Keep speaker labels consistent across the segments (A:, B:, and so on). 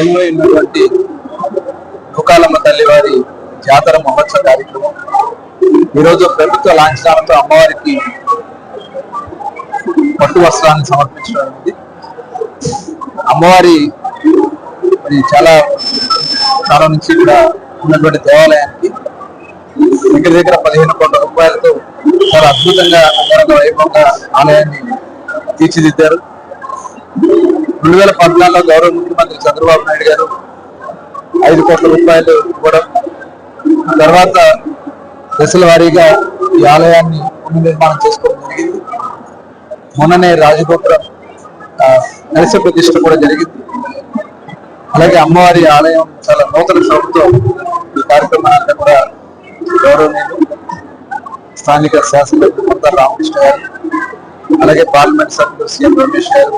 A: ఉన్నటువంటి నూకాలమ్మ తల్లి వారి జాతర మహోత్సవ కార్యక్రమం ఈరోజు ప్రభుత్వ లాంఛనాలతో అమ్మవారికి పట్టు వస్త్రాన్ని సమర్పించడం. అమ్మవారి చాలా కాలం నుంచి ఇక్కడ ఉన్నటువంటి దేవాలయానికి దగ్గర 15 కోట్ల రూపాయలతో చాలా అద్భుతంగా అంగరంగ వైభవంగా ఆలయాన్ని తీర్చిదిద్దారు. 2014లో గౌరవ ముఖ్యమంత్రి చంద్రబాబు నాయుడు గారు 5 కోట్ల రూపాయలు ఇవ్వడం, తర్వాత దశల వారీగా ఈ ఆలయాన్ని పునర్నిర్మాణం చేసుకోవడం జరిగింది. మొన్ననే రాజగోపురం కలశ ప్రతిష్ఠ కూడా జరిగింది. అలాగే అమ్మవారి ఆలయం చాలా నూతన శోభతో ఈ కార్యక్రమాన్ని కూడా గౌరవనీయులు స్థానిక శాసనసభ్యులు కొంత రామకృష్ణ గారు, అలాగే పార్లమెంట్ సభ్యులు సీఎం రమేష్ గారు,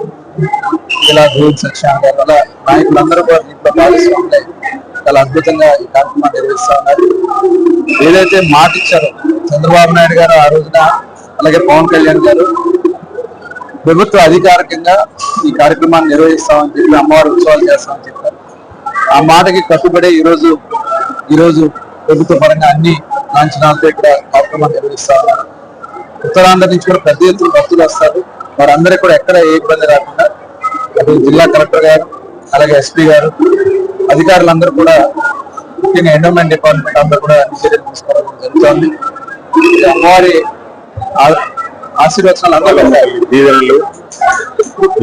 A: ఇలా గోవింద్ సత్యనారాయణ గారు, అలా నాయకులందరూ కూడా దీంట్లో భాగస్వాములై చాలా అద్భుతంగా ఈ కార్యక్రమాన్ని నిర్వహిస్తా ఉన్నారు. ఏదైతే మాట ఇచ్చారో చంద్రబాబు నాయుడు గారు ఆ రోజున, అలాగే పవన్ కళ్యాణ్ గారు, ప్రభుత్వ అధికారికంగా ఈ కార్యక్రమాన్ని నిర్వహిస్తామని చెప్పి అమ్మవారి ఉత్సవాలు చేస్తామని చెప్పారు. ఆ మాటకి కట్టుబడి ఈరోజు ప్రభుత్వ పరంగా అన్ని లాంఛనాలతో ఇక్కడ కార్యక్రమాన్ని నిర్వహిస్తా ఉన్నారు. ఉత్తరాంధ్ర నుంచి కూడా పెద్ద ఎత్తున భక్తులు వస్తారు. వారందరికీ కూడా ఎక్కడ ఏ ఇబ్బంది రాకుండా అటు జిల్లా కలెక్టర్ గారు, అలాగే ఎస్పీ గారు, అధికారులందరూ కూడా, ముఖ్యంగా ఎండోమెంట్ డిపార్ట్మెంట్ అందరూ కూడా అన్ని చర్యలు తీసుకోవడం జరుగుతుంది. అమ్మవారి ఆశీర్వచనాలు అందరూ ఉంటాయి.
B: దీవెనలు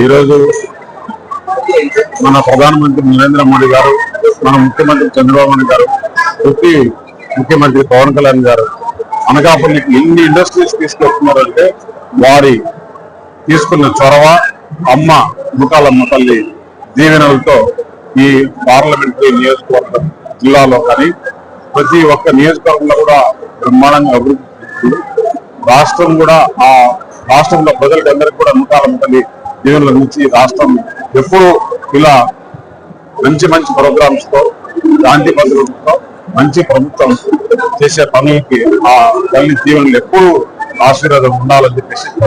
B: ఈరోజు మన ప్రధానమంత్రి నరేంద్ర మోడీ గారు, మన ముఖ్యమంత్రి చంద్రబాబు నాయుడు గారు, ప్రతి ముఖ్యమంత్రి పవన్ కళ్యాణ్ గారు అనకాపల్లికి ఎన్ని ఇండస్ట్రీస్ తీసుకొస్తున్నారంటే వారి తీసుకున్న చొరవ, అమ్మ నూకాలమ్మ తల్లి దీవెనలతో ఈ పార్లమెంటరీ నియోజకవర్గం జిల్లాలో కానీ ప్రతి ఒక్క నియోజకవర్గంలో కూడా బ్రహ్మాండంగా అభివృద్ధి రాష్ట్రం కూడా ఆ రాష్ట్రంలో ప్రజలకు అందరికీ కూడా నూకాలమ్మ తల్లి దీవెనల నుంచి రాష్ట్రం ఎప్పుడు ఇలా మంచి ప్రోగ్రామ్స్ తో, శాంతి భద్రతతో మంచి ప్రభుత్వం చేసే పనులకి ఆ తల్లి దీవెనలు ఎప్పుడు ఆశీర్వాదం ఉండాలని చెప్పేసి